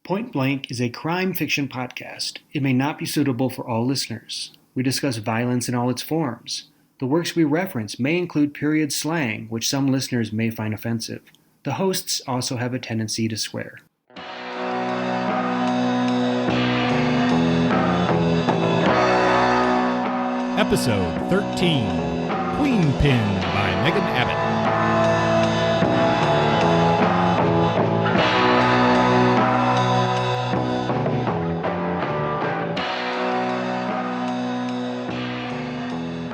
Point Blank is a crime fiction podcast. It may not be suitable for all listeners. We discuss violence in all its forms. The works we reference may include period slang, which some listeners may find offensive. The hosts also have a tendency to swear. Episode 13, Queenpin by Megan Abbott.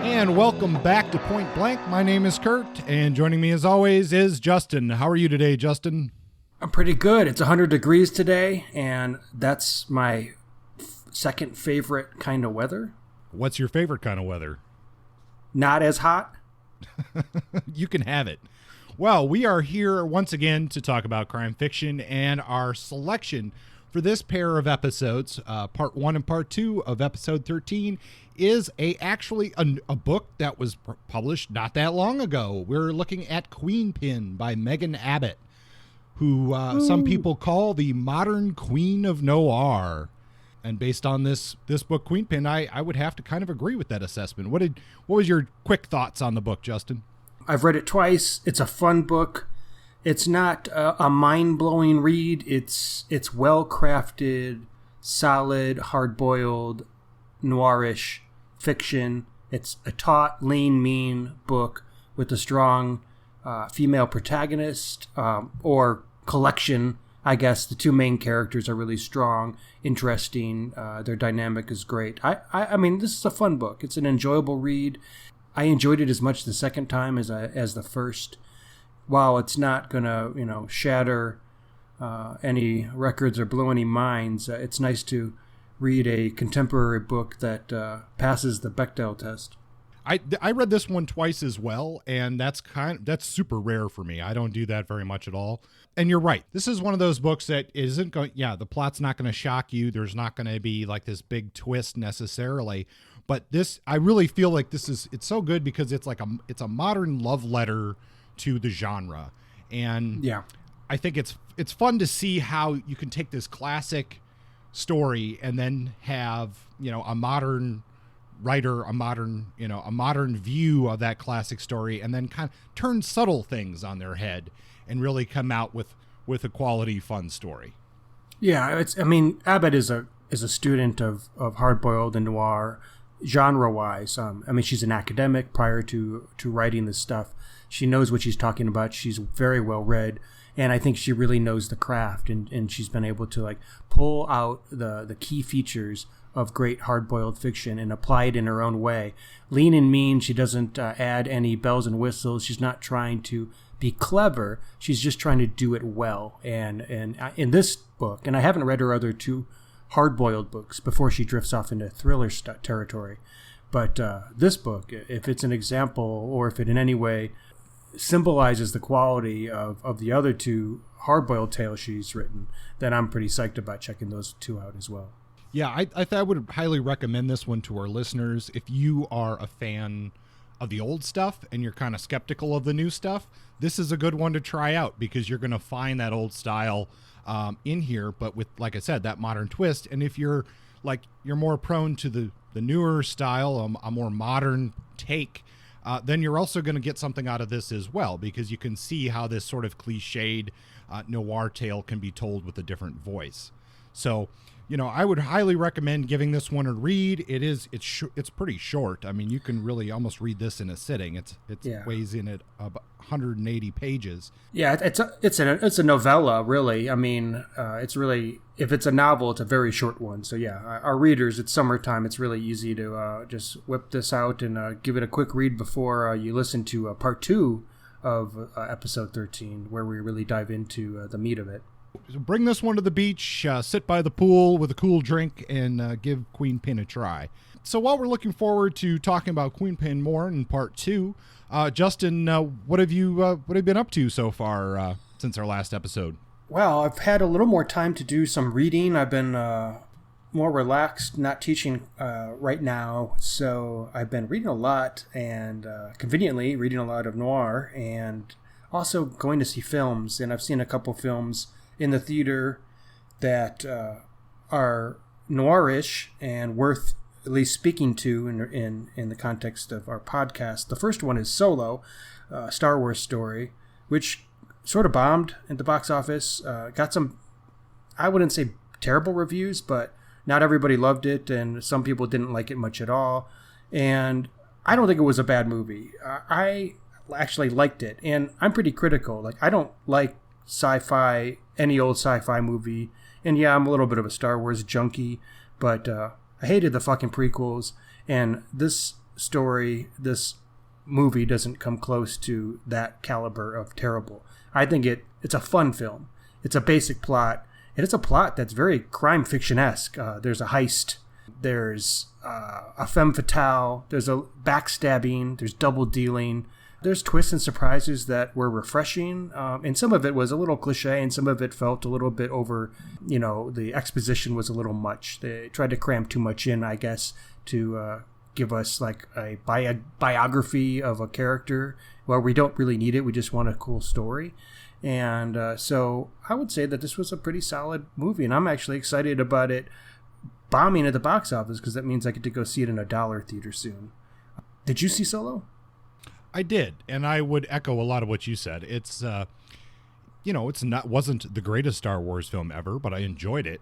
And welcome back to Point Blank. My name is Kurt, and joining me as always is Justin. How are you today, Justin? I'm pretty good. It's 100 degrees today, and that's my second favorite kind of weather. What's your favorite kind of weather? Not as hot. You can have it. Well, we are here once again to talk about crime fiction, and our selection for this pair of episodes, part 1 and part 2 of episode 13, is actually a book that was published not that long ago. We're looking at Queenpin by Megan Abbott, who some people call the modern queen of noir. And based on this book, Queenpin, I would have to kind of agree with that assessment. What was your quick thoughts on the book, Justin? I've read it twice. It's a fun book. It's not a mind-blowing read. It's well-crafted, solid, hard-boiled, noirish fiction. It's a taut, lean, mean book with a strong female protagonist or collection. I guess the two main characters are really strong, interesting. Their dynamic is great. I mean, this is a fun book. It's an enjoyable read. I enjoyed it as much the second time as the first. While it's not gonna, shatter any records or blow any minds, it's nice to read a contemporary book that passes the Bechdel test. I read this one twice as well, and that's super rare for me. I don't do that very much at all. And you're right. This is one of those books that isn't going. Yeah, the plot's not going to shock you. There's not going to be like this big twist necessarily. But this, I really feel like it's so good because it's a modern love letter to the genre, and yeah, I think it's fun to see how you can take this classic story and then have a modern writer, a modern view of that classic story, and then kind of turn subtle things on their head and really come out with a quality, fun story. Yeah, Abbott is a student of hard-boiled and noir genre-wise. She's an academic prior to writing this stuff. She knows what she's talking about. She's very well read, and I think she really knows the craft, and she's been able to pull out the key features of great hard-boiled fiction and apply it in her own way. Lean and mean, she doesn't add any bells and whistles. She's not trying to be clever. She's just trying to do it well. And in this book, and I haven't read her other two hard-boiled books before she drifts off into thriller territory, but this book, if it's an example or if it in any way symbolizes the quality of the other two hard-boiled tales she's written, then I'm pretty psyched about checking those two out as well. Yeah, I would highly recommend this one to our listeners. If you are a fan of the old stuff and you're kind of skeptical of the new stuff, this is a good one to try out because you're going to find that old style in here, but with, like I said, that modern twist. And if you're more prone to the newer style, a more modern take, then you're also going to get something out of this as well, because you can see how this sort of cliched noir tale can be told with a different voice. So, I would highly recommend giving this one a read. It's pretty short. I mean, you can really almost read this in a sitting. It weighs in at about 180 pages. Yeah, it's a novella, really. I mean, it's really, if it's a novel, it's a very short one. So yeah, our readers, it's summertime. It's really easy to just whip this out and give it a quick read before you listen to part 2 of episode 13, where we really dive into the meat of it. So bring this one to the beach, sit by the pool with a cool drink, and give Queenpin a try. So while we're looking forward to talking about Queenpin more in part 2, Justin, what have you been up to so far since our last episode? Well, I've had a little more time to do some reading. I've been more relaxed, not teaching right now, so I've been reading a lot, and conveniently reading a lot of noir, and also going to see films. And I've seen a couple films in the theater that are noirish and worth at least speaking to in the context of our podcast. The first one is Solo, a Star Wars story, which sort of bombed at the box office. Got some, I wouldn't say terrible reviews, but not everybody loved it, and some people didn't like it much at all. And I don't think it was a bad movie. I actually liked it, and I'm pretty critical. Like, I don't like sci-fi, any old sci-fi movie, and yeah, I'm a little bit of a Star Wars junkie, but I hated the fucking prequels, and this movie doesn't come close to that caliber of terrible. I think it's a fun film. It's a basic plot, and it's a plot that's very crime fiction-esque. There's a heist, there's a femme fatale, there's a backstabbing, there's double dealing, there's twists and surprises that were refreshing, and some of it was a little cliche, and some of it felt a little bit over, the exposition was a little much. They tried to cram too much in, I guess, to give us like a biography of a character where we don't really need it. We just want a cool story. And so I would say that this was a pretty solid movie, and I'm actually excited about it bombing at the box office, because that means I get to go see it in a dollar theater soon. Did you see Solo? I did, and I would echo a lot of what you said. It's, wasn't the greatest Star Wars film ever, but I enjoyed it.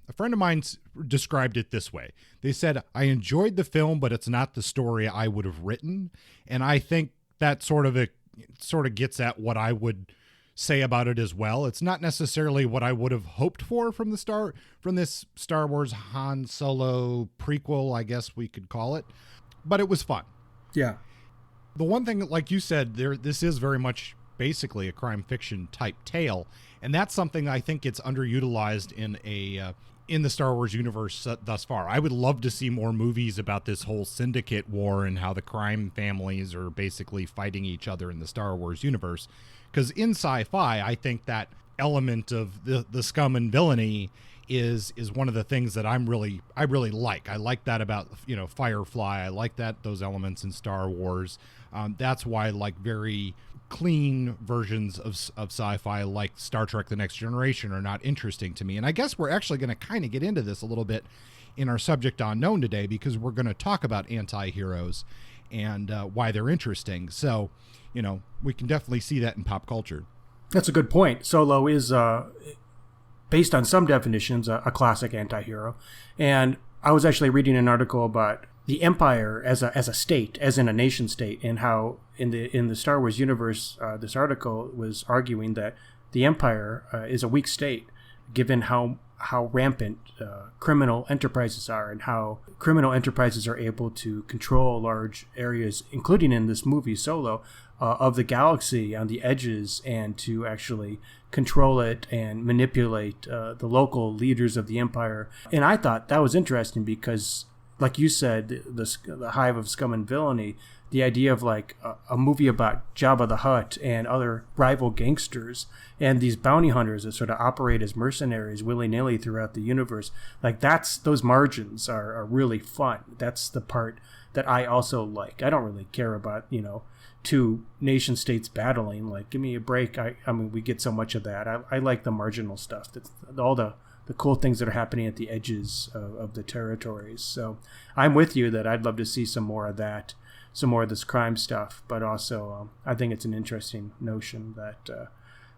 A friend of mine described it this way. They said, I enjoyed the film, but it's not the story I would have written. And I think that sort of gets at what I would say about it as well. It's not necessarily what I would have hoped for from this Star Wars Han Solo prequel, I guess we could call it, but it was fun. Yeah. The one thing, like you said, this is very much basically a crime fiction type tale, and that's something I think gets underutilized in the Star Wars universe thus far. I would love to see more movies about this whole syndicate war and how the crime families are basically fighting each other in the Star Wars universe. Because in sci-fi, I think that element of the scum and villainy is one of the things that I really like. I like that about Firefly. I like those elements in Star Wars. That's why like very clean versions of sci-fi like Star Trek The Next Generation are not interesting to me. And I guess we're actually going to kind of get into this a little bit in our subject unknown today, because we're going to talk about anti-heroes and why they're interesting. So, we can definitely see that in pop culture. That's a good point. Solo is, based on some definitions, a classic anti-hero. And I was actually reading an article about the Empire as a state, as in a nation state, and how in the Star Wars universe, this article was arguing that the Empire is a weak state, given how rampant criminal enterprises are, and how criminal enterprises are able to control large areas, including in this movie Solo, of the galaxy on the edges, and to actually control it and manipulate the local leaders of the Empire. And I thought that was interesting because, like you said, the hive of scum and villainy, the idea of like a movie about Jabba the Hutt and other rival gangsters and these bounty hunters that sort of operate as mercenaries willy-nilly throughout the universe, like those margins are really fun. That's the part that I also like. I don't really care about, two nation states battling. Like, give me a break. I mean, we get so much of that. I like the marginal stuff. That's all the cool things that are happening at the edges of the territories. So I'm with you that I'd love to see some more of that, some more of this crime stuff. But also, I think it's an interesting notion that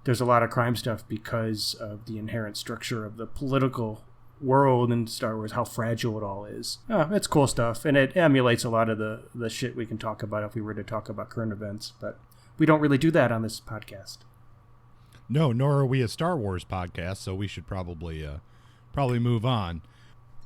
there's a lot of crime stuff because of the inherent structure of the political world in Star Wars, how fragile it all is. It's cool stuff, and it emulates a lot of the shit we can talk about if we were to talk about current events, but we don't really do that on this podcast. No, nor are we a Star Wars podcast, so we should probably move on.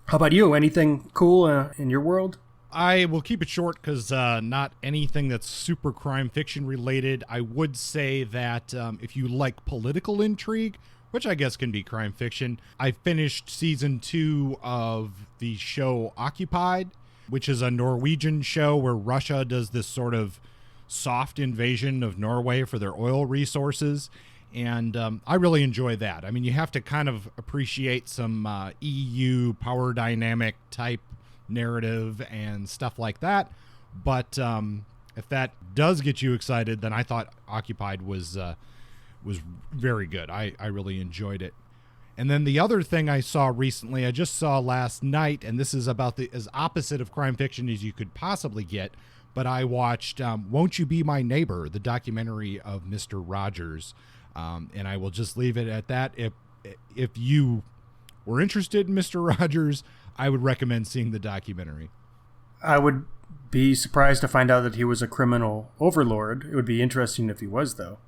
How about you? Anything cool in your world? I will keep it short because not anything that's super crime fiction related. I would say that if you like political intrigue, which I guess can be crime fiction, I finished season 2 of the show Occupied, which is a Norwegian show where Russia does this sort of soft invasion of Norway for their oil resources. And I really enjoy that. I mean, you have to kind of appreciate some EU power dynamic type narrative and stuff like that. But if that does get you excited, then I thought Occupied was very good. I really enjoyed it. And then the other thing I saw recently, I just saw last night, and this is about as opposite of crime fiction as you could possibly get, but I watched Won't You Be My Neighbor, the documentary of Mr. Rogers. And I will just leave it at that. If you were interested in Mr. Rogers, I would recommend seeing the documentary. I would be surprised to find out that he was a criminal overlord. It would be interesting if he was, though.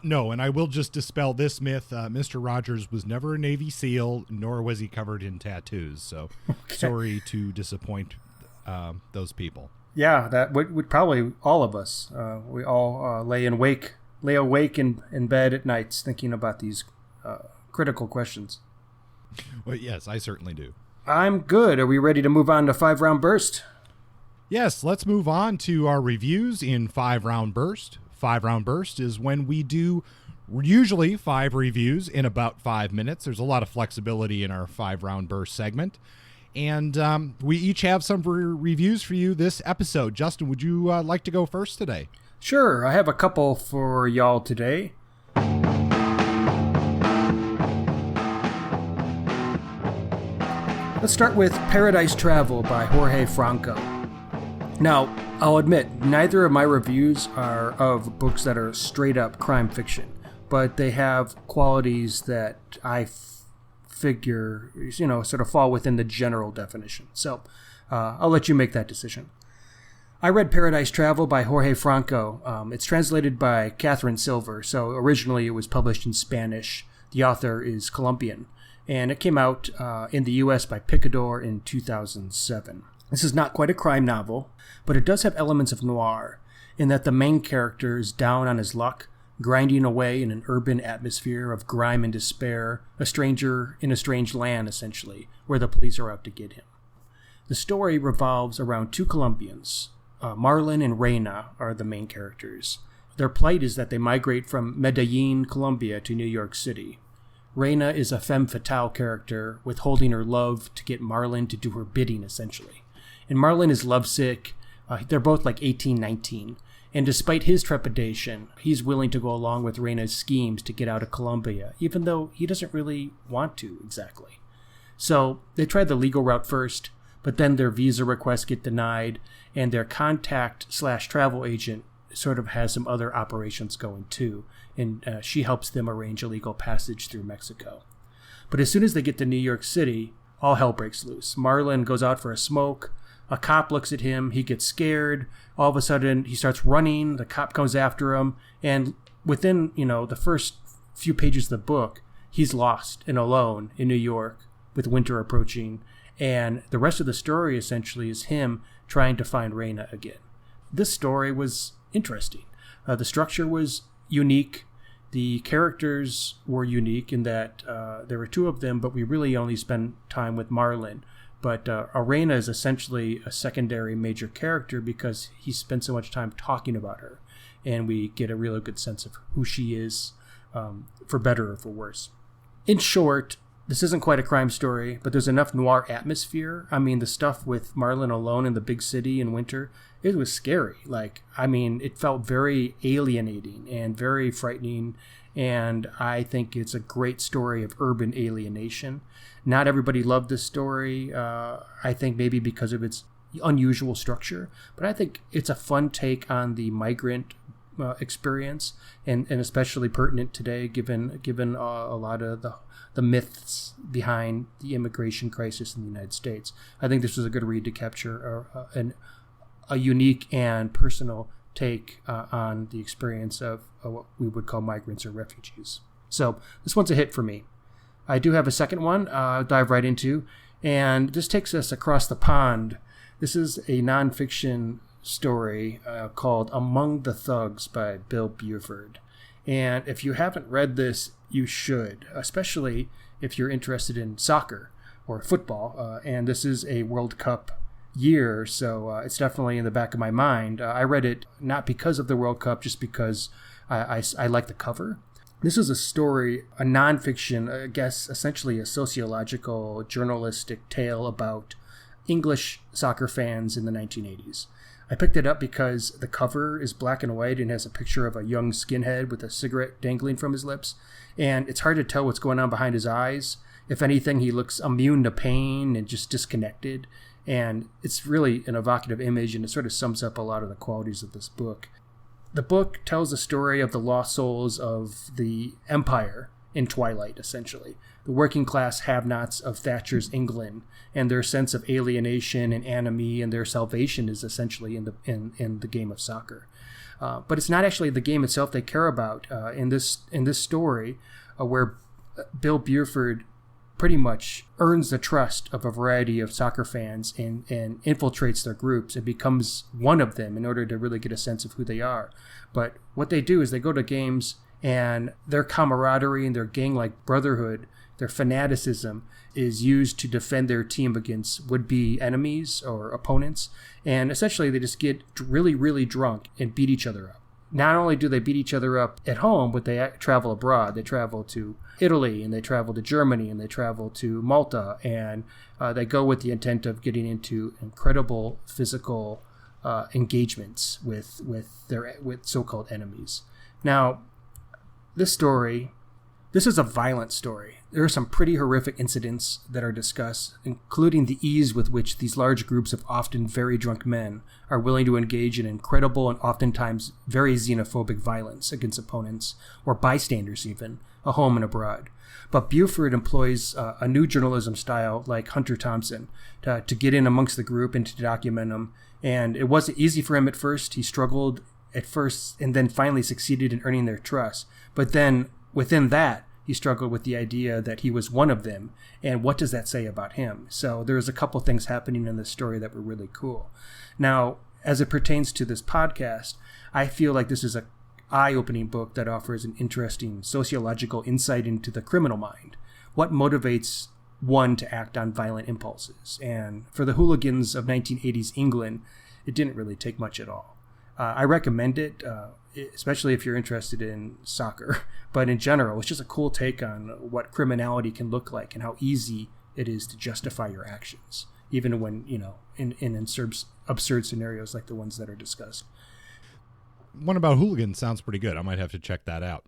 No, and I will just dispel this myth. Mr. Rogers was never a Navy SEAL, nor was he covered in tattoos. So sorry to disappoint those people. Yeah, that would probably all of us. We all lay awake in bed at nights thinking about these critical questions. Well, yes, I certainly do. I'm good. Are we ready to move on to 5-round burst? Yes, let's move on to our reviews in 5-round burst. 5-round burst is when we do usually 5 reviews in about 5 minutes. There's a lot of flexibility in our 5-round burst segment. And we each have some reviews for you this episode. Justin, would you like to go first today? Sure. I have a couple for y'all today. Let's start with Paradise Travel by Jorge Franco. Now, I'll admit, neither of my reviews are of books that are straight up crime fiction, but they have qualities that I figure, sort of fall within the general definition. So I'll let you make that decision. I read Paradise Travel by Jorge Franco. It's translated by Catherine Silver, so originally it was published in Spanish. The author is Colombian, and it came out in the U.S. by Picador in 2007. This is not quite a crime novel, but it does have elements of noir, in that the main character is down on his luck, grinding away in an urban atmosphere of grime and despair, a stranger in a strange land, essentially, where the police are out to get him. The story revolves around 2 Colombians. Marlon and Reina are the main characters. Their plight is that they migrate from Medellin, Colombia to New York City. Reina is a femme fatale character, withholding her love to get Marlon to do her bidding, essentially. And Marlon is lovesick. They're both like 18, 19. And despite his trepidation, he's willing to go along with Reina's schemes to get out of Colombia, even though he doesn't really want to exactly. So they try the legal route first, but then their visa requests get denied, and their contact/travel agent sort of has some other operations going too, and she helps them arrange a legal passage through Mexico. But as soon as they get to New York City, all hell breaks loose. Marlon goes out for a smoke. A cop looks at him. He gets scared. All of a sudden, he starts running. The cop comes after him. And within, the first few pages of the book, he's lost and alone in New York with winter approaching. And the rest of the story essentially is him trying to find Reina again. This story was interesting. The structure was unique. The characters were unique in that there were 2 of them, but we really only spent time with Marlon. But Reina is essentially a secondary major character because he spent so much time talking about her. And we get a really good sense of who she is, for better or for worse. In short, this isn't quite a crime story, but there's enough noir atmosphere. I mean, the stuff with Marlon alone in the big city in winter, it was scary. It felt very alienating and very frightening. And I think it's a great story of urban alienation. Not everybody loved this story, I think maybe because of its unusual structure, but I think it's a fun take on the migrant experience, and especially pertinent today given a lot of the myths behind the immigration crisis in the United States. I think this was a good read to capture a unique and personal take on the experience of what we would call migrants or refugees. So this one's a hit for me. I do have a second one I'll dive right into, and this takes us across the pond. This is a nonfiction story called Among the Thugs by Bill Buford. And if you haven't read this, you should, especially if you're interested in soccer or football. And this is a World Cup year, so it's definitely in the back of my mind. I read it not because of the World Cup, just because I like the cover. This is a story, a nonfiction, I guess essentially a sociological, journalistic tale about English soccer fans in the 1980s. I picked it up because the cover is black and white and has a picture of a young skinhead with a cigarette dangling from his lips. And it's hard to tell what's going on behind his eyes. If anything, he looks immune to pain and just disconnected. And it's really an evocative image, and it sort of sums up a lot of the qualities of this book. The book tells the story of the lost souls of the Empire in Twilight, essentially. The working class have-nots of Thatcher's England, and their sense of alienation and enemy, and their salvation is essentially in the game of soccer. But it's not actually the game itself they care about. In this story, where Bill Buford pretty much earns the trust of a variety of soccer fans and infiltrates their groups and becomes one of them in order to really get a sense of who they are. But what they do is they go to games, and their camaraderie and their gang-like brotherhood, their fanaticism, is used to defend their team against would-be enemies or opponents. And essentially they just get really, really drunk and beat each other up. Not only do they beat each other up at home, but they travel abroad. They travel to Italy, and they travel to Germany, and they travel to Malta, and they go with the intent of getting into incredible physical engagements with so-called enemies. Now, this is a violent story. There are some pretty horrific incidents that are discussed, including the ease with which these large groups of often very drunk men are willing to engage in incredible and oftentimes very xenophobic violence against opponents, or bystanders even, at home and abroad. But Buford employs a new journalism style like Hunter Thompson to get in amongst the group and to document them. And it wasn't easy for him at first. He struggled at first and then finally succeeded in earning their trust. But then within that, he struggled with the idea that he was one of them, and what does that say about him? So there's a couple things happening in this story that were really cool. Now, as it pertains to this podcast, I feel like this is an eye-opening book that offers an interesting sociological insight into the criminal mind. What motivates one to act on violent impulses? And for the hooligans of 1980s England, it didn't really take much at all. I recommend it, especially if you're interested in soccer. But in general, it's just a cool take on what criminality can look like and how easy it is to justify your actions, even when, in absurd scenarios like the ones that are discussed. One about hooligans sounds pretty good. I might have to check that out.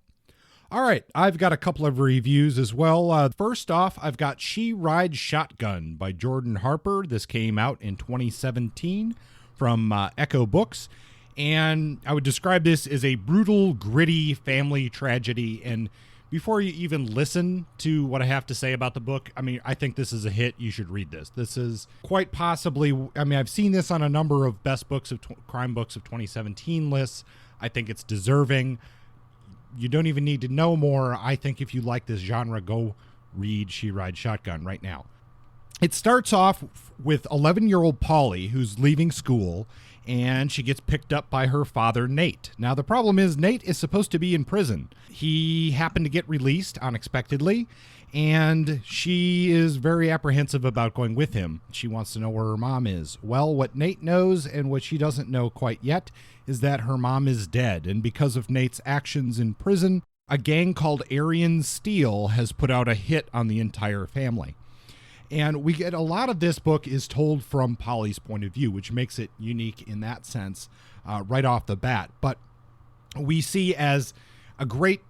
All right, I've got a couple of reviews as well. First off, I've got She Rides Shotgun by Jordan Harper. This came out in 2017 from Echo Books. And I would describe this as a brutal, gritty family tragedy. And before you even listen to what I have to say about the book, I think this is a hit. You should read this. This is quite possibly, I've seen this on a number of best books of crime books of 2017 lists. I think it's deserving. You don't even need to know more. I think if you like this genre, go read She Rides Shotgun right now. It starts off with 11-year-old Polly, who's leaving school, and she gets picked up by her father, Nate. Now, the problem is Nate is supposed to be in prison. He happened to get released unexpectedly, and she is very apprehensive about going with him. She wants to know where her mom is. Well, what Nate knows and what she doesn't know quite yet is that her mom is dead, and because of Nate's actions in prison, a gang called Aryan Steel has put out a hit on the entire family. And we get a lot of this book is told from Polly's point of view, which makes it unique in that sense right off the bat. But we see as a great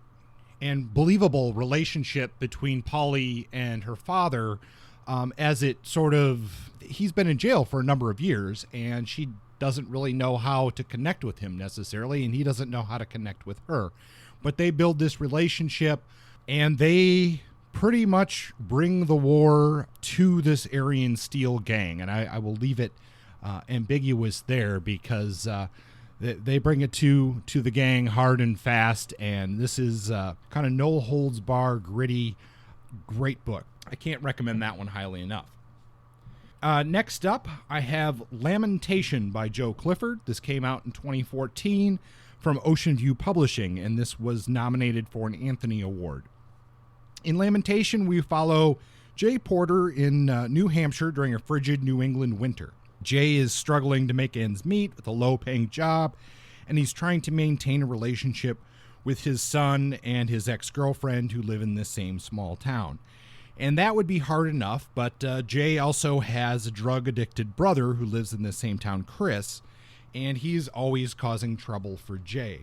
and believable relationship between Polly and her father as it sort of, he's been in jail for a number of years, and she doesn't really know how to connect with him necessarily, and he doesn't know how to connect with her. But they build this relationship, and they pretty much bring the war to this Aryan Steel gang. And I will leave it ambiguous there because they bring it to the gang hard and fast. And this is kind of no holds bar, gritty, great book. I can't recommend that one highly enough. Next up, I have Lamentation by Joe Clifford. This came out in 2014 from Ocean View Publishing, and this was nominated for an Anthony Award. In Lamentation, we follow Jay Porter in New Hampshire during a frigid New England winter. Jay is struggling to make ends meet with a low-paying job, and he's trying to maintain a relationship with his son and his ex-girlfriend who live in this same small town. And that would be hard enough, but Jay also has a drug-addicted brother who lives in the same town, Chris, and he's always causing trouble for Jay.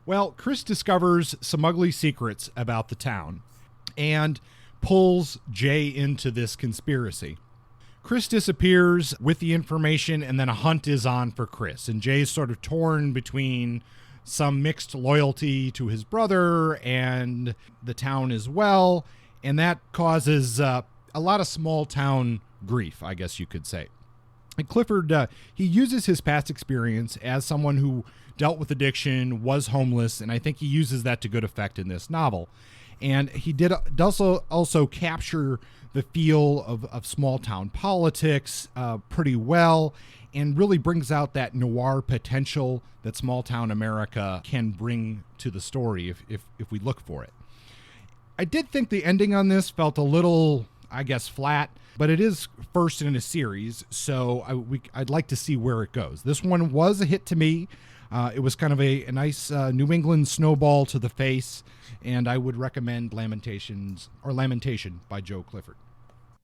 Well, Chris discovers some ugly secrets about the town and pulls Jay into this conspiracy. Chris disappears with the information, and then a hunt is on for Chris, and Jay's sort of torn between some mixed loyalty to his brother and the town as well, and that causes a lot of small town grief, I guess you could say. And Clifford, he uses his past experience as someone who dealt with addiction, was homeless, and I think he uses that to good effect in this novel. And he does also capture the feel of small town politics pretty well, and really brings out that noir potential that small town America can bring to the story if we look for it. I did think the ending on this felt a little, I guess, flat, but it is first in a series, so I'd like to see where it goes. This one was a hit to me. It was kind of a nice New England snowball to the face, and I would recommend Lamentation by Joe Clifford.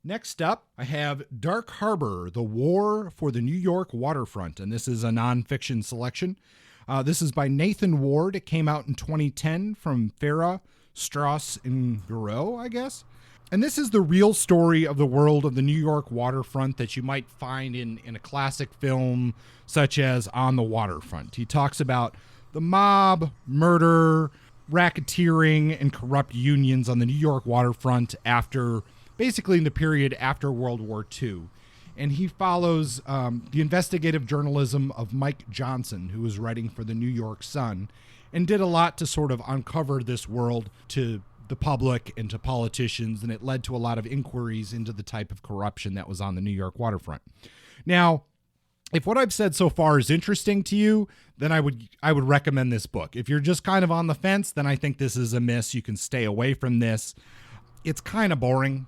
Next up, I have Dark Harbor, The War for the New York Waterfront, and this is a nonfiction selection. This is by Nathan Ward. It came out in 2010 from Farah, Strauss, and Giro, I guess. And this is the real story of the world of the New York waterfront that you might find in a classic film such as On the Waterfront. He talks about the mob, murder, racketeering, and corrupt unions on the New York waterfront basically in the period after World War II. And he follows the investigative journalism of Mike Johnson, who was writing for the New York Sun, and did a lot to sort of uncover this world to the public and to politicians, and it led to a lot of inquiries into the type of corruption that was on the New York waterfront. Now, if what I've said so far is interesting to you, then I would recommend this book. If you're just kind of on the fence, then I think this is a miss. You can stay away from this. It's kind of boring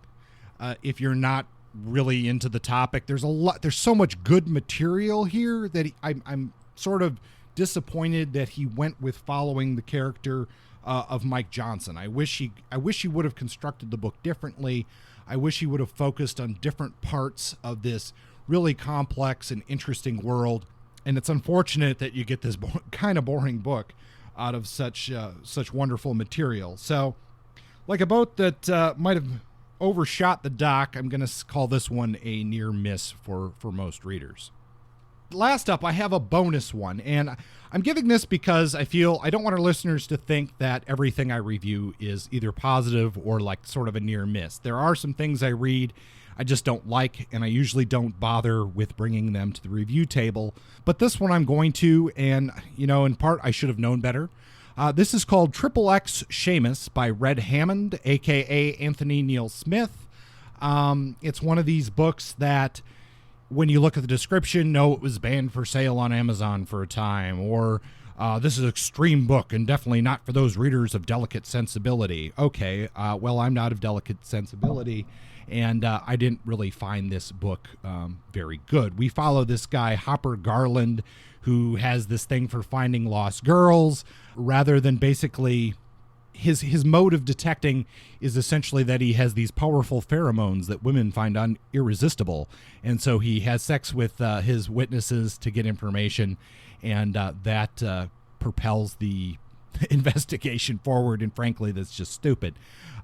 if you're not really into the topic. There's so much good material here that I'm sort of disappointed that he went with following the character of Mike Johnson. I wish he would have constructed the book differently. I wish he would have focused on different parts of this really complex and interesting world. And it's unfortunate that you get this kind of boring book out of such wonderful material. So, like a boat that might have overshot the dock, I'm going to call this one a near miss for most readers. Last up, I have a bonus one, and I'm giving this because I don't want our listeners to think that everything I review is either positive or like sort of a near miss. There are some things I read I just don't like, and I usually don't bother with bringing them to the review table. But this one I'm going to, and, in part, I should have known better. This is called XXX Shamus by Red Hammond, a.k.a. Anthony Neal Smith. It's one of these books that, when you look at the description, it was banned for sale on Amazon for a time, or this is an extreme book and definitely not for those readers of delicate sensibility. Okay, well, I'm not of delicate sensibility, and I didn't really find this book very good. We follow this guy, Harper Garland, who has this thing for finding lost girls, rather than basically his mode of detecting is essentially that he has these powerful pheromones that women find irresistible. And so he has sex with his witnesses to get information, and that propels the investigation forward. And frankly, that's just stupid.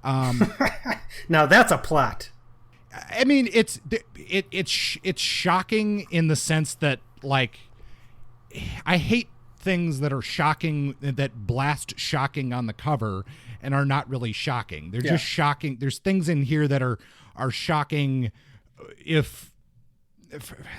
Now that's a plot. I mean, it's shocking in the sense that, like, I hate things that are shocking, that blast shocking on the cover and are not really shocking. They're just shocking. There's things in here that are shocking if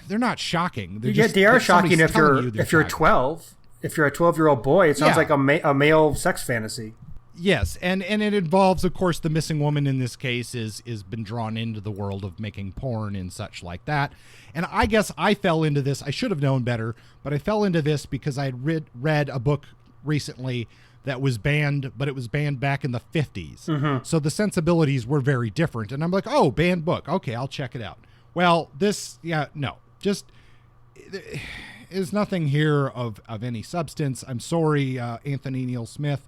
they're not shocking. They are shocking if you're 12. If you're a 12-year-old boy, it sounds like a male sex fantasy. Yes, and it involves, of course, the missing woman in this case is been drawn into the world of making porn and such like that. And I guess I fell into this. I should have known better, but I fell into this because I had read a book recently that was banned, but it was banned back in the 50s. Mm-hmm. So the sensibilities were very different. And I'm like, oh, banned book. Okay, I'll check it out. Well, there's nothing here of any substance. I'm sorry, Anthony Neal Smith.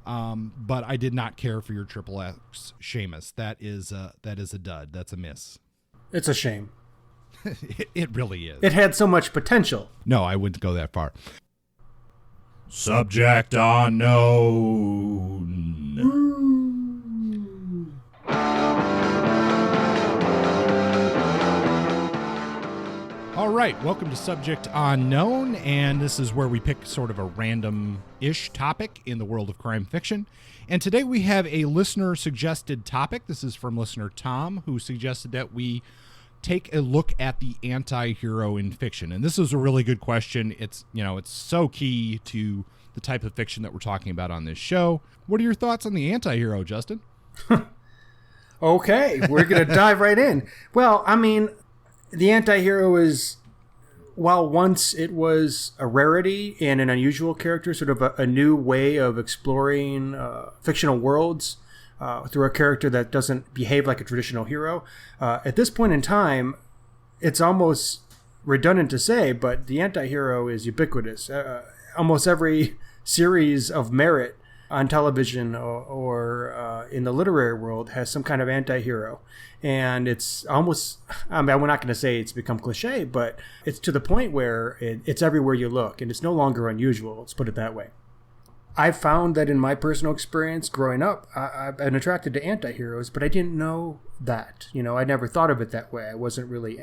But I did not care for your XXX Shamus. That is a dud. That's a miss. It's a shame. It really is. It had so much potential. No, I wouldn't go that far. Subject unknown. All right, welcome to Subject Unknown, and this is where we pick sort of a random-ish topic in the world of crime fiction. And today we have a listener-suggested topic. This is from listener Tom, who suggested that we take a look at the anti-hero in fiction. And this is a really good question. It's so key to the type of fiction that we're talking about on this show. What are your thoughts on the anti-hero, Justin? Okay, we're going to dive right in. Well, I mean, the anti-hero is, while once it was a rarity and an unusual character, sort of a new way of exploring fictional worlds through a character that doesn't behave like a traditional hero. At this point in time, it's almost redundant to say, but the anti-hero is ubiquitous. Almost every series of merit on television or in the literary world has some kind of anti-hero. And it's almost, I mean, we're not going to say it's become cliche, but it's to the point where it's everywhere you look, and it's no longer unusual, let's put it that way. I've found that in my personal experience growing up, I've been attracted to anti-heroes, but I didn't know that. I never thought of it that way. I wasn't really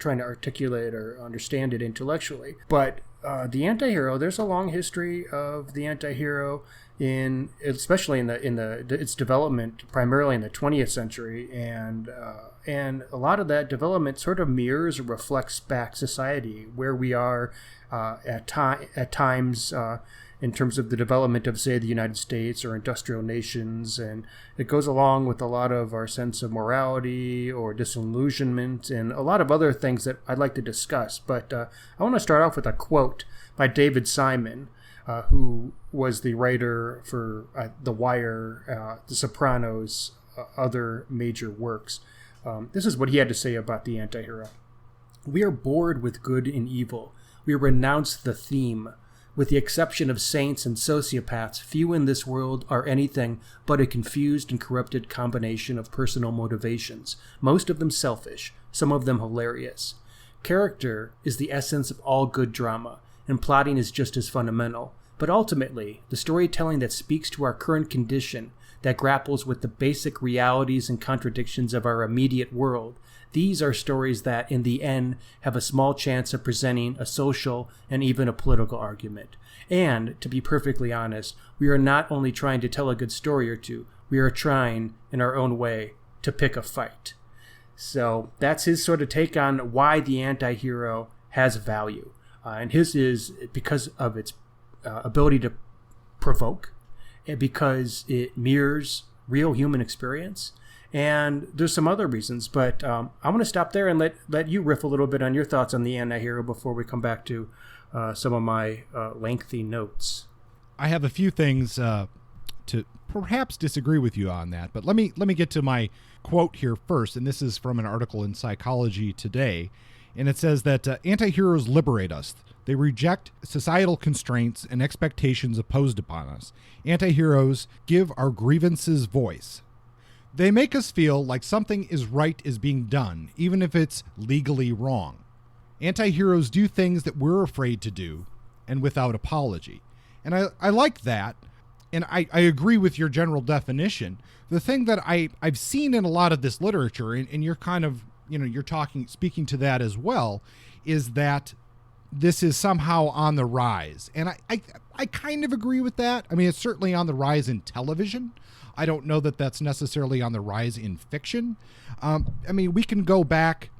trying to articulate or understand it intellectually. But the anti-hero, there's a long history of the anti-hero especially in its development primarily in the 20th century, and a lot of that development sort of mirrors or reflects back society where we are at times in terms of the development of, say, the United States or industrial nations, and it goes along with a lot of our sense of morality or disillusionment and a lot of other things that I'd like to discuss. But I want to start off with a quote by David Simon, who was the writer for The Wire, The Sopranos, other major works. This is what he had to say about the anti-hero. "We are bored with good and evil. We renounce the theme. With the exception of saints and sociopaths, few in this world are anything but a confused and corrupted combination of personal motivations, most of them selfish, some of them hilarious. Character is the essence of all good drama, and plotting is just as fundamental. But ultimately, the storytelling that speaks to our current condition, that grapples with the basic realities and contradictions of our immediate world, these are stories that, in the end, have a small chance of presenting a social and even a political argument. And, to be perfectly honest, we are not only trying to tell a good story or two, we are trying, in our own way, to pick a fight." So that's his sort of take on why the anti-hero has value. And his is because of its ability to provoke, and because it mirrors real human experience. And there's some other reasons, but I want to stop there and let you riff a little bit on your thoughts on the anti-hero before we come back to some of my lengthy notes. I have a few things to perhaps disagree with you on that, but let me get to my quote here first, and this is from an article in Psychology Today, and it says that anti-heroes liberate us. They reject societal constraints and expectations imposed upon us. Anti-heroes give our grievances voice. They make us feel like something is being done, even if it's legally wrong. Anti-heroes do things that we're afraid to do, and without apology. And I like that, and I agree with your general definition. The thing that I've seen in a lot of this literature, and you're kind of, you're speaking to that as well, is that this is somehow on the rise. And I kind of agree with that. I mean, it's certainly on the rise in television. I don't know that that's necessarily on the rise in fiction. I mean, we can go back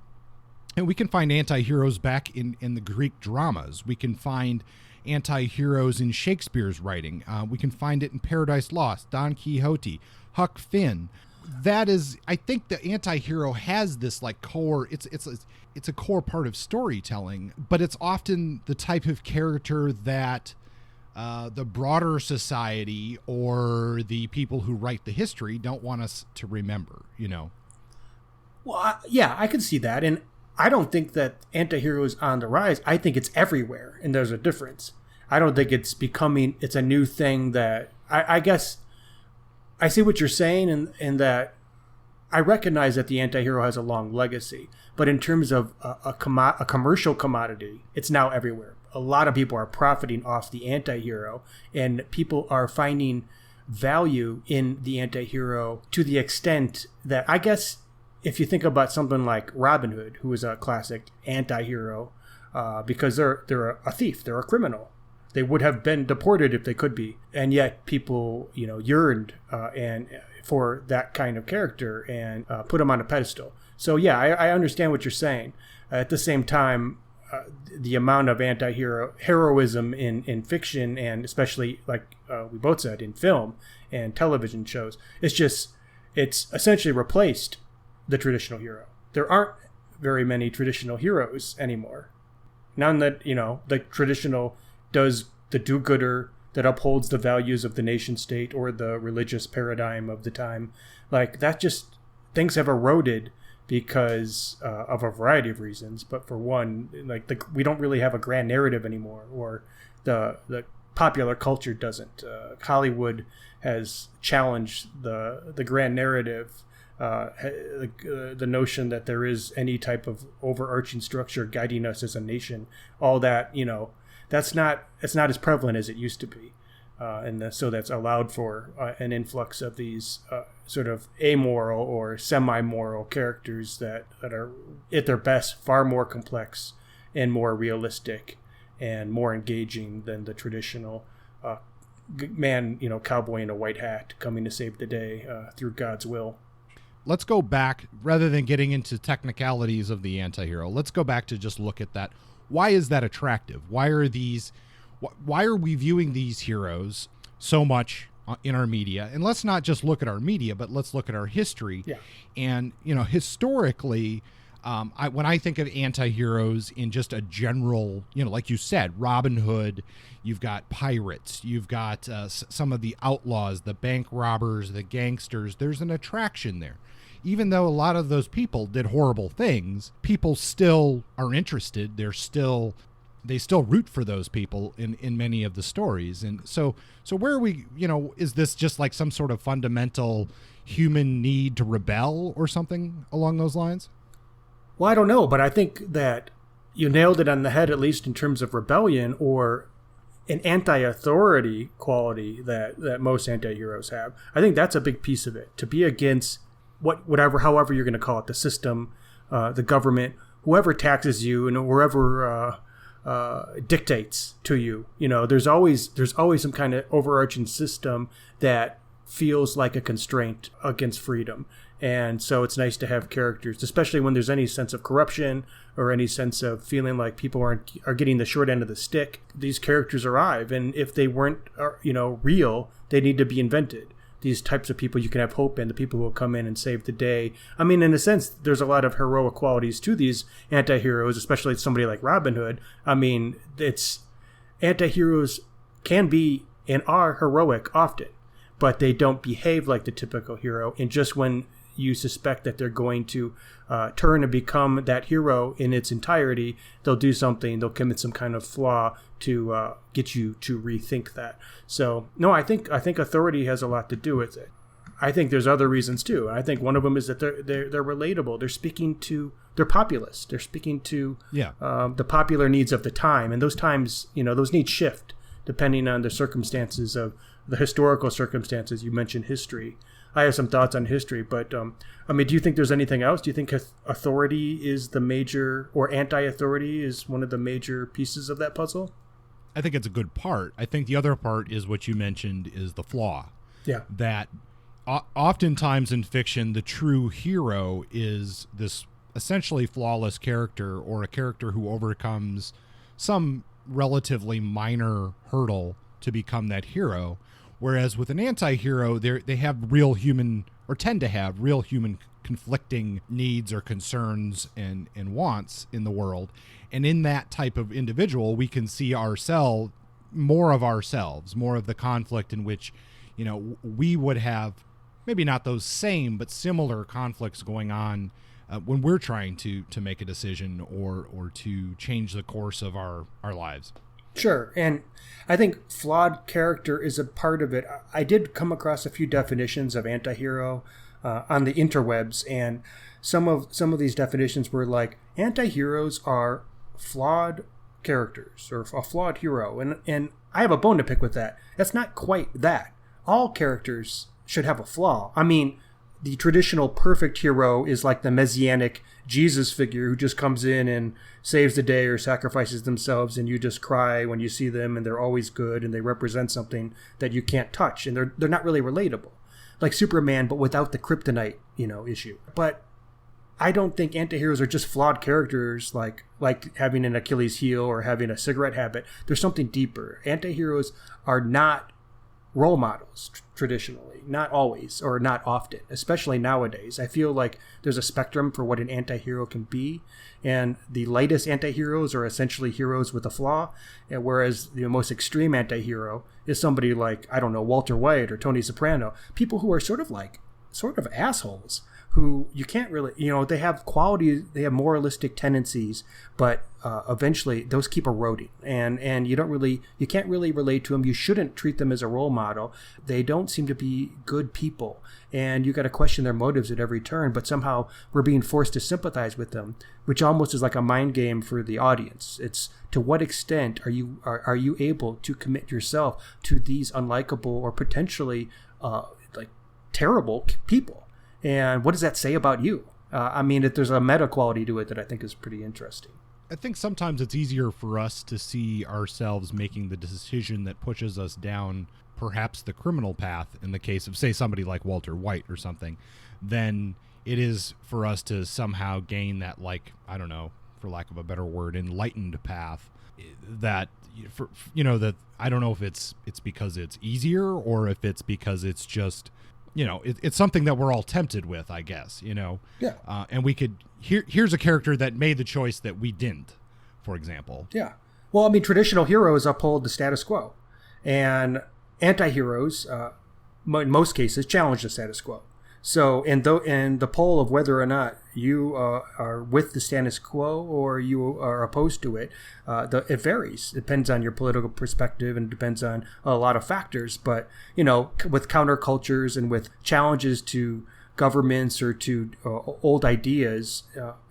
and we can find anti-heroes back in the Greek dramas. We can find anti-heroes in Shakespeare's writing. We can find it in Paradise Lost, Don Quixote, Huck Finn. That is, I think the anti-hero has this like core, it's a core part of storytelling, but it's often the type of character that the broader society or the people who write the history don't want us to remember, Well, yeah, I can see that. And I don't think that anti-hero is on the rise. I think it's everywhere, and there's a difference. I don't think it's a new thing that, I guess, I see what you're saying in that I recognize that the anti-hero has a long legacy, but in terms of a commercial commodity, it's now everywhere. A lot of people are profiting off the anti-hero, and people are finding value in the anti-hero to the extent that, I guess, if you think about something like Robin Hood, who is a classic anti-hero, because they're a thief, they're a criminal. They would have been deported if they could be, and yet people, yearned and for that kind of character and put him on a pedestal. So yeah, I understand what you're saying. At the same time, the amount of heroism in fiction, and especially like we both said, in film and television shows, it's essentially replaced the traditional hero. There aren't very many traditional heroes anymore. None that, the traditional does the do-gooder that upholds the values of the nation state or the religious paradigm of the time. Like, that just, things have eroded because of a variety of reasons. But for one, like, we don't really have a grand narrative anymore, or the popular culture doesn't. Hollywood has challenged the grand narrative, the notion that there is any type of overarching structure guiding us as a nation. All that, it's not as prevalent as it used to be. So that's allowed for an influx of these sort of amoral or semi-moral characters that are, at their best, far more complex and more realistic and more engaging than the traditional man, cowboy in a white hat coming to save the day through God's will. Let's go back, rather than getting into technicalities of the anti-hero, let's go back to just look at that. Why is that attractive? Why are we viewing these heroes so much in our media? And let's not just look at our media, but let's look at our history. Yeah. And, historically, when I think of anti-heroes in just a general, like you said, Robin Hood, you've got pirates, you've got some of the outlaws, the bank robbers, the gangsters. There's an attraction there. Even though a lot of those people did horrible things, people still are interested. They still root for those people in many of the stories. And so where are we, is this just like some sort of fundamental human need to rebel or something along those lines? Well, I don't know, but I think that you nailed it on the head, at least in terms of rebellion or an anti-authority quality that most anti-heroes have. I think that's a big piece of it, to be against however you're going to call it, the system, the government, whoever taxes you, and whoever dictates to you. There's always some kind of overarching system that feels like a constraint against freedom. And so it's nice to have characters, especially when there's any sense of corruption or any sense of feeling like people are getting the short end of the stick. These characters arrive, and if they weren't real, they need to be invented. These types of people you can have hope in, the people who will come in and save the day. I mean, in a sense, there's a lot of heroic qualities to these anti-heroes, especially somebody like Robin Hood. I mean, anti-heroes can be and are heroic often, but they don't behave like the typical hero. And just when you suspect that they're going to turn and become that hero in its entirety, they'll do something, they'll commit some kind of flaw to get you to rethink that. So no, I think authority has a lot to do with it. I think there's other reasons too. I think one of them is that they're relatable. They're populist. They're speaking to the popular needs of the time, and those times, those needs shift depending on the circumstances of the historical circumstances. You mentioned history. I have some thoughts on history, but do you think there's anything else? Do you think authority is the major, or anti-authority is one of the major pieces of that puzzle? I think it's a good part. I think the other part is what you mentioned, is the flaw. Yeah. That oftentimes in fiction, the true hero is this essentially flawless character, or a character who overcomes some relatively minor hurdle to become that hero. Whereas with an anti-hero, they have real human, or tend to have real human conflicting needs or concerns and wants in the world. And in that type of individual, we can see more of the conflict in which, we would have maybe not those same, but similar conflicts going on when we're trying to make a decision or to change the course of our lives. Sure, and I think flawed character is a part of it. I did come across a few definitions of anti-hero. on the interwebs, and some of these definitions were like, anti-heroes are flawed characters or a flawed hero, and I have a bone to pick with that. That's not quite that. All characters should have a flaw. I mean, the traditional perfect hero is like the messianic Jesus figure who just comes in and saves the day or sacrifices themselves, and you just cry when you see them, and they're always good, and they represent something that you can't touch, and they're not really relatable. Like Superman, but without the kryptonite, issue. But I don't think antiheroes are just flawed characters like having an Achilles heel or having a cigarette habit. There's something deeper. Antiheroes are not role models traditionally, not always or not often, especially nowadays. I feel like there's a spectrum for what an anti-hero can be, and the lightest anti-heroes are essentially heroes with a flaw, and whereas the most extreme anti-hero is somebody like, I don't know, Walter White or Tony Soprano, people who are sort of assholes, who you can't really, they have qualities, they have moralistic tendencies, but eventually those keep eroding, and you can't really relate to them. You shouldn't treat them as a role model. They don't seem to be good people, and you got to question their motives at every turn, but somehow we're being forced to sympathize with them, which almost is like a mind game for the audience. It's to what extent are you able to commit yourself to these unlikable or potentially terrible people? And what does that say about you? There's a meta quality to it that I think is pretty interesting. I think sometimes it's easier for us to see ourselves making the decision that pushes us down perhaps the criminal path in the case of, say, somebody like Walter White or something, than it is for us to somehow gain that, I don't know, for lack of a better word, enlightened path that, that I don't know if it's because it's easier or if it's because it's just, it's something that we're all tempted with, I guess, Yeah. And we could, here's a character that made the choice that we didn't, for example. Yeah. Well, traditional heroes uphold the status quo, and anti-heroes, in most cases, challenge the status quo. So, in the poll of whether or not you are with the status quo or you are opposed to it, it varies. It depends on your political perspective and depends on a lot of factors. But, with countercultures and with challenges to governments or to old ideas,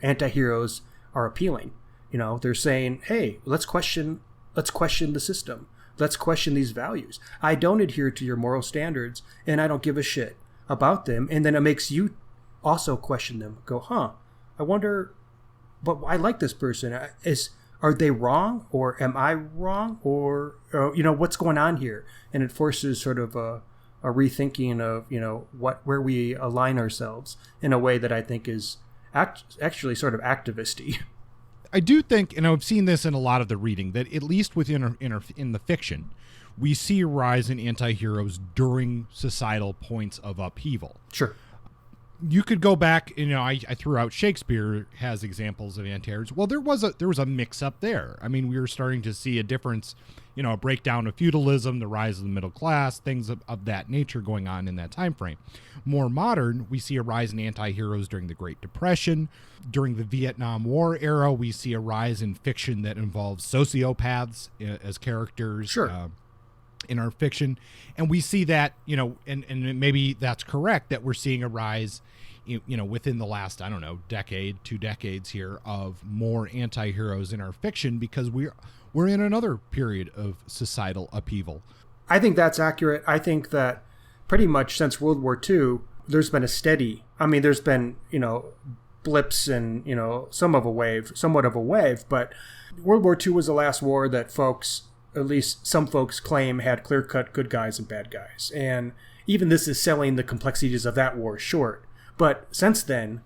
anti-heroes are appealing. They're saying, hey, let's question the system. Let's question these values. I don't adhere to your moral standards, and I don't give a shit about them. And then it makes you also question them. Go, I wonder, but I like this person. Are they wrong, or am I wrong, or what's going on here? And it forces sort of a rethinking of where we align ourselves in a way that I think is actually sort of activisty. I do think, and I've seen this in a lot of the reading, that at least within in the fiction, we see a rise in anti-heroes during societal points of upheaval. Sure. You could go back, I threw out Shakespeare has examples of anti-heroes. Well, there was a mix-up there. We were starting to see a difference, a breakdown of feudalism, the rise of the middle class, things of that nature going on in that time frame. More modern, we see a rise in anti-heroes during the Great Depression. During the Vietnam War era, we see a rise in fiction that involves sociopaths as characters. Sure. In our fiction, and we see that, and maybe that's correct, that we're seeing a rise, within the last, I don't know, decade, 2 decades here, of more anti-heroes in our fiction, because we're in another period of societal upheaval. I think that's accurate. I think that pretty much since World War II, there's been a steady, there's been, blips and, somewhat of a wave, but World War II was the last war that at least some folks claim, had clear-cut good guys and bad guys. And even this is selling the complexities of that war short. But since then,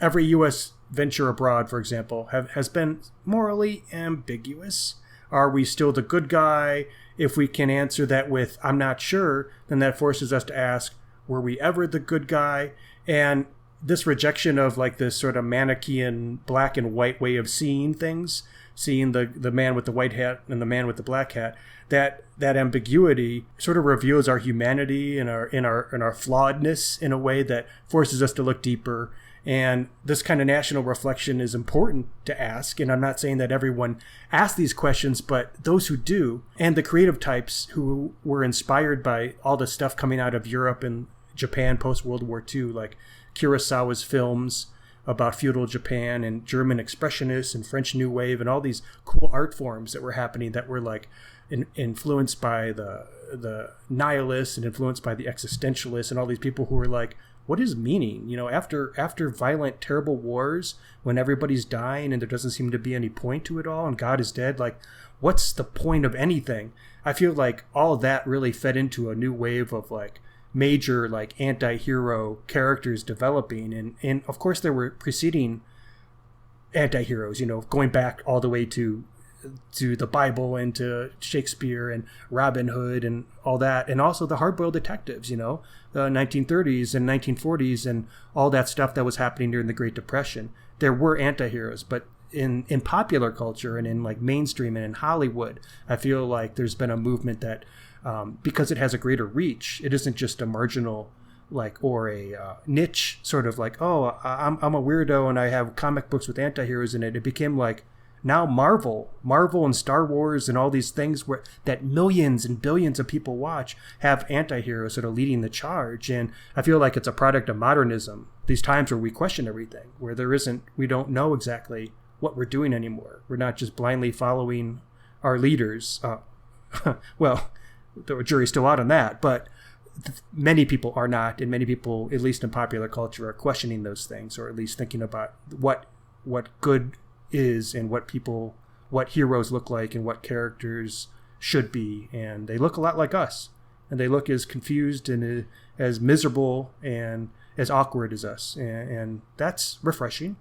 every U.S. venture abroad, for example, has been morally ambiguous. Are we still the good guy? If we can answer that with, I'm not sure, then that forces us to ask, were we ever the good guy? And this rejection of this sort of Manichaean black and white way of seeing things, seeing the man with the white hat and the man with the black hat, that ambiguity sort of reveals our humanity and our flawedness in a way that forces us to look deeper. And this kind of national reflection is important to ask. And I'm not saying that everyone asks these questions, but those who do, and the creative types who were inspired by all the stuff coming out of Europe and Japan post World War II, like Kurosawa's films about feudal Japan and German expressionists and French New Wave and all these cool art forms that were happening that were like influenced by the nihilists and influenced by the existentialists and all these people who were like, what is meaning? After violent, terrible wars, when everybody's dying and there doesn't seem to be any point to it all and God is dead, like, what's the point of anything? I feel like all of that really fed into a new wave of like major like anti-hero characters developing. And of course there were preceding anti-heroes, going back all the way to the Bible and to Shakespeare and Robin Hood and all that. And also the hard-boiled detectives, the 1930s and 1940s and all that stuff that was happening during the Great Depression. There were anti-heroes, but in popular culture and in like mainstream and in Hollywood, I feel like there's been a movement that because it has a greater reach, it isn't just a marginal like or a niche sort of like, oh, I'm a weirdo and I have comic books with anti-heroes in it. It became like now Marvel and Star Wars and all these things that millions and billions of people watch have anti-heroes that are leading the charge. And I feel like it's a product of modernism. These times where we question everything, where we don't know exactly what we're doing anymore. We're not just blindly following our leaders. Well, the jury's still out on that, but many people are not, and many people, at least in popular culture, are questioning those things, or at least thinking about what good is and what heroes look like and what characters should be. And they look a lot like us, and they look as confused and as miserable and as awkward as us, and that's refreshing.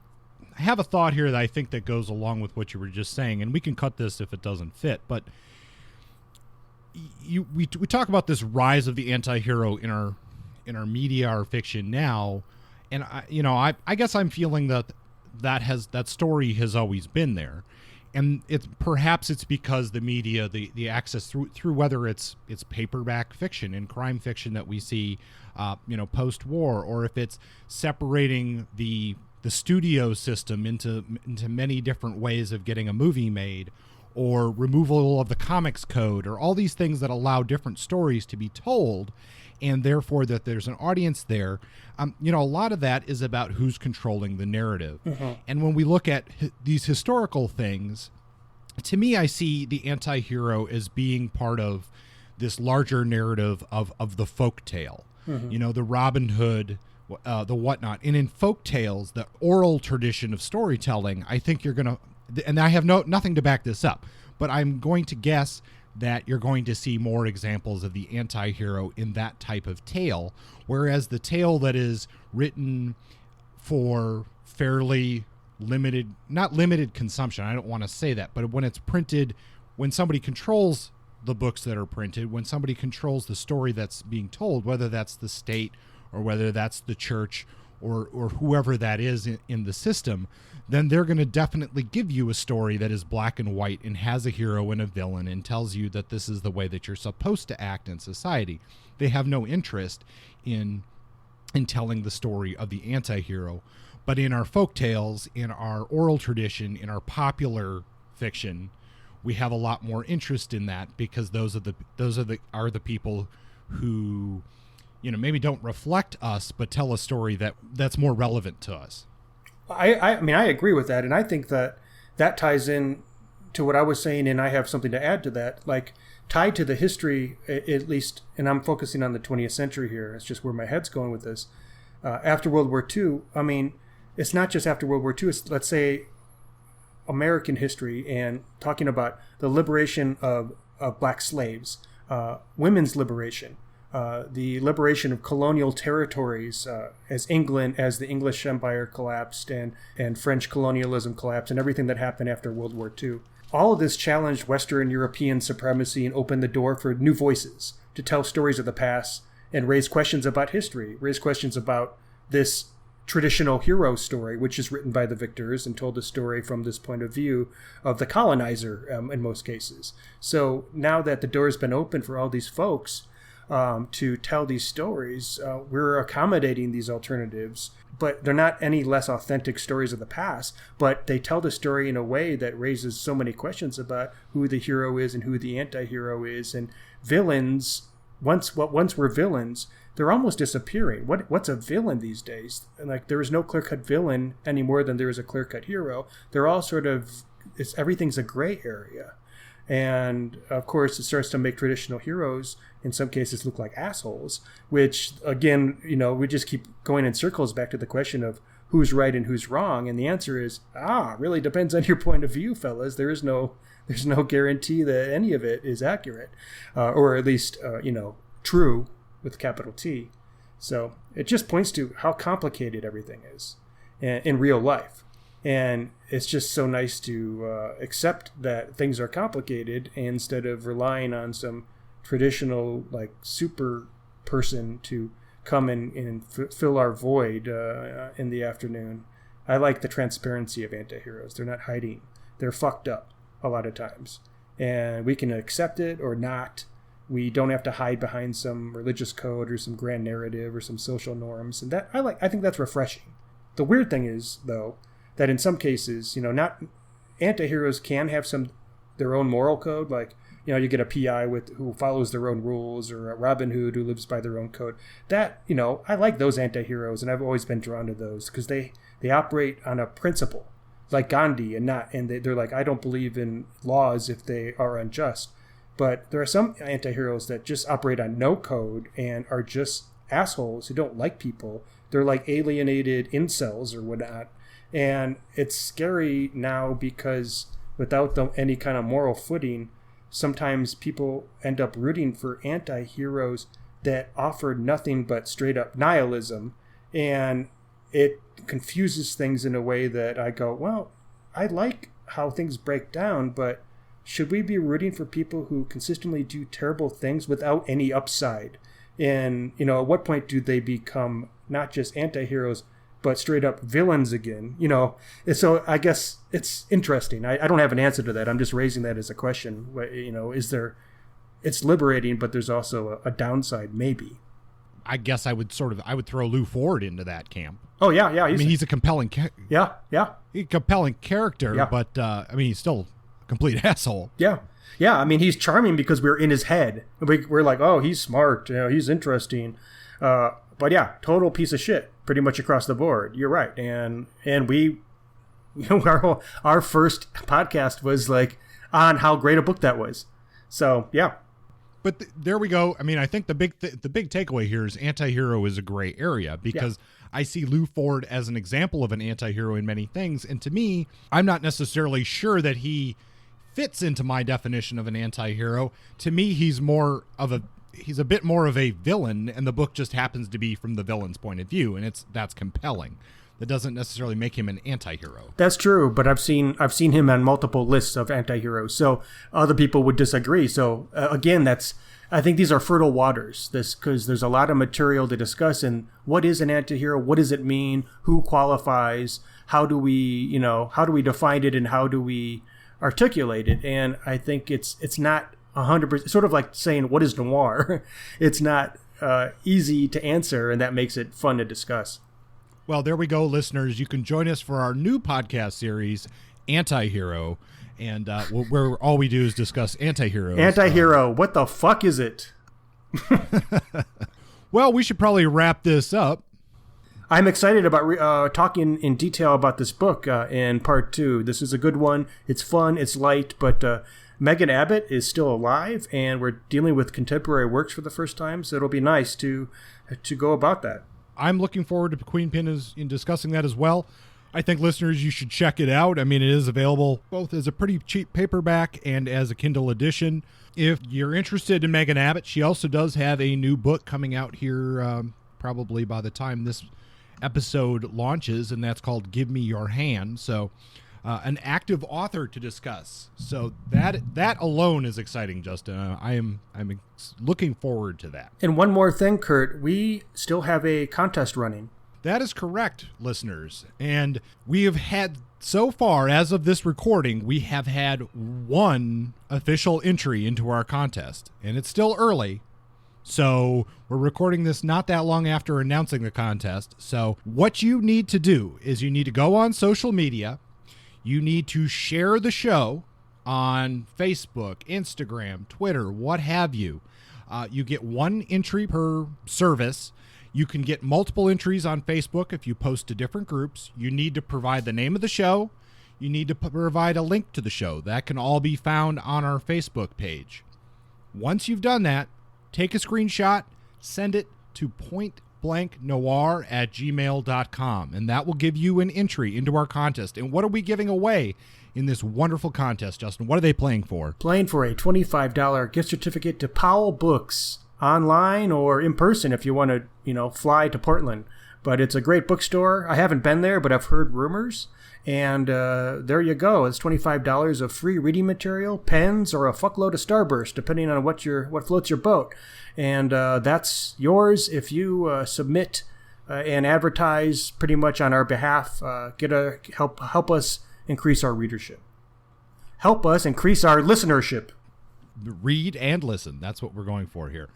I have a thought here that I think that goes along with what you were just saying, and we can cut this if it doesn't fit, but we talk about this rise of the anti-hero in our media, our fiction now, and I guess I'm feeling that story has always been there, and perhaps it's because the media, the access through whether it's paperback fiction and crime fiction that we see post-war, or if it's separating the studio system into many different ways of getting a movie made, or removal of the comics code, or all these things that allow different stories to be told, and therefore that there's an audience there. A lot of that is about who's controlling the narrative. Mm-hmm. And when we look at these historical things, to me, I see the anti-hero as being part of this larger narrative of the folk tale. Mm-hmm. The Robin Hood, the whatnot. And in folk tales, the oral tradition of storytelling, I think you're going to, and I have nothing to back this up, but I'm going to guess that you're going to see more examples of the anti-hero in that type of tale, whereas the tale that is written for fairly not limited consumption, I don't want to say that, but when it's printed, when somebody controls the books that are printed, when somebody controls the story that's being told, whether that's the state or whether that's the church or whoever that is in the system, then they're going to definitely give you a story that is black and white and has a hero and a villain and tells you that this is the way that you're supposed to act in society. They have no interest in telling the story of the anti-hero. But in our folk tales, in our oral tradition, in our popular fiction, we have a lot more interest in that, because those are the people who maybe don't reflect us, but tell a story that's more relevant to us. I mean, I agree with that, and I think that ties in to what I was saying, and I have something to add to that, like tied to the history, at least, and I'm focusing on the 20th century here. It's just where my head's going with this. After World War II, I mean, it's not just after World War II, it's, let's say, American history, and talking about the liberation of black slaves, women's liberation, the liberation of colonial territories as the English Empire collapsed and French colonialism collapsed, and everything that happened after World War II. All of this challenged Western European supremacy and opened the door for new voices to tell stories of the past and raise questions about history, raise questions about this traditional hero story, which is written by the victors and told a story from this point of view of the colonizer in most cases. So now that the door has been open for all these folks to tell these stories, we're accommodating these alternatives, but they're not any less authentic stories of the past, but they tell the story in a way that raises so many questions about who the hero is and who the anti-hero is. And villains once were villains, they're almost disappearing. What's a villain these days? And like, there is no clear-cut villain any more than there is a clear-cut hero. They're all sort of, everything's a gray area. And of course, it starts to make traditional heroes, in some cases, look like assholes, which again, we just keep going in circles back to the question of who's right and who's wrong. And the answer is, it really depends on your point of view, fellas. There's no guarantee that any of it is accurate, or at least, true with capital T. So it just points to how complicated everything is in real life. And it's just so nice to accept that things are complicated instead of relying on some traditional, like, super person to come and fill our void in the afternoon. I like the transparency of antiheroes. They're not hiding. They're fucked up a lot of times. And we can accept it or not. We don't have to hide behind some religious code or some grand narrative or some social norms. And that I think that's refreshing. The weird thing is, though, that in some cases, not antiheroes can have their own moral code. Like, you get a PI who follows their own rules, or a Robin Hood who lives by their own code. That, I like those antiheroes, and I've always been drawn to those because they operate on a principle, like Gandhi, and they're like, I don't believe in laws if they are unjust. But there are some antiheroes that just operate on no code and are just assholes who don't like people. They're like alienated incels or whatnot. And it's scary now because without any kind of moral footing, sometimes people end up rooting for anti-heroes that offer nothing but straight up nihilism. And it confuses things in a way that I go, well, I like how things break down, but should we be rooting for people who consistently do terrible things without any upside? And, at what point do they become not just anti-heroes, but straight up villains again? And so I guess it's interesting. I don't have an answer to that. I'm just raising that as a question. It's liberating, but there's also a downside, maybe. I guess I would throw Lou Ford into that camp. Oh yeah. He's a compelling compelling character, yeah. But he's still a complete asshole. Yeah. He's charming because we're in his head. We're like, oh, he's smart. He's interesting. But yeah, total piece of shit, pretty much across the board. You're right, and we, our first podcast was like on how great a book that was. So yeah. But there we go. I think the big takeaway here is anti-hero is a gray area because I see Lou Ford as an example of an anti-hero in many things, and to me, I'm not necessarily sure that he fits into my definition of an anti-hero. To me, he's a bit more of a villain, and the book just happens to be from the villain's point of view, and that's compelling. That doesn't necessarily make him an anti-hero. That's true, but I've seen him on multiple lists of anti-heroes, so other people would disagree. So again, I think these are fertile waters. Because there's a lot of material to discuss. And what is an anti-hero? What does it mean? Who qualifies? How do we define it, and how do we articulate it? And I think it's not 100%, sort of like saying, what is noir? It's not easy to answer, and that makes it fun to discuss. Well, there we go, listeners. You can join us for our new podcast series, Antihero, and where all we do is discuss antiheroes. Antihero, what the fuck is it? Well, we should probably wrap this up. I'm excited about talking in detail about this book in part 2. This is a good one. It's fun, it's light, but Megan Abbott is still alive, and we're dealing with contemporary works for the first time, so it'll be nice to go about that. I'm looking forward to Queenpin in discussing that as well. I think, listeners, you should check it out. It is available both as a pretty cheap paperback and as a Kindle edition. If you're interested in Megan Abbott, she also does have a new book coming out here probably by the time this episode launches, and that's called Give Me Your Hand. So an active author to discuss. So that alone is exciting, Justin. I'm looking forward to that. And one more thing, Kurt, we still have a contest running. That is correct, listeners. And we have had, so far, as of this recording, we have had one official entry into our contest. And it's still early. So we're recording this not that long after announcing the contest. So what you need to do is you need to go on social media. You need to share the show on Facebook, Instagram, Twitter, what have you. You get 1 entry per service. You can get multiple entries on Facebook if you post to different groups. You need to provide the name of the show. You need to provide a link to the show. That can all be found on our Facebook page. Once you've done that, take a screenshot, send it to pointblanknoir@gmail.com, and that will give you an entry into our contest. And what are we giving away in this wonderful contest, Justin? What are they playing for? Playing for a $25 gift certificate to Powell Books, online or in person if you want to, fly to Portland. But it's a great bookstore. I haven't been there, but I've heard rumors. And there you go. It's $25 of free reading material, pens, or a fuckload of Starburst, depending on what floats your boat. And that's yours if you submit and advertise pretty much on our behalf. Help us increase our readership. Help us increase our listenership. Read and listen. That's what we're going for here.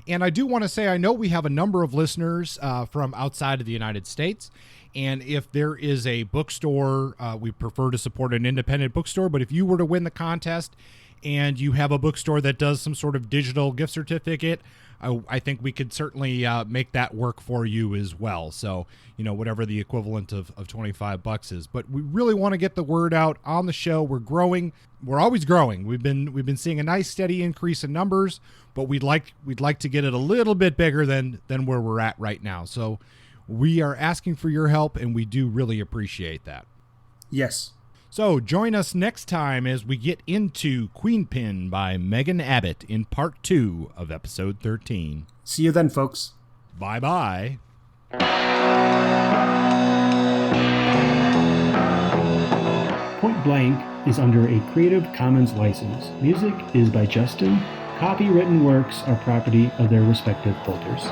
And I do want to say, I know we have a number of listeners from outside of the United States. And if there is a bookstore, we prefer to support an independent bookstore. But if you were to win the contest and you have a bookstore that does some sort of digital gift certificate, I think we could certainly make that work for you as well. So, whatever the equivalent of $25 is. But we really want to get the word out on the show. We're growing. We're always growing. We've been seeing a nice steady increase in numbers, but we'd like to get it a little bit bigger than where we're at right now. So we are asking for your help, and we do really appreciate that. Yes. So join us next time as we get into Queenpin by Megan Abbott in part 2 of episode 13. See you then, folks. Bye-bye. Point Blank is under a Creative Commons license. Music is by Justin. Copywritten works are property of their respective holders.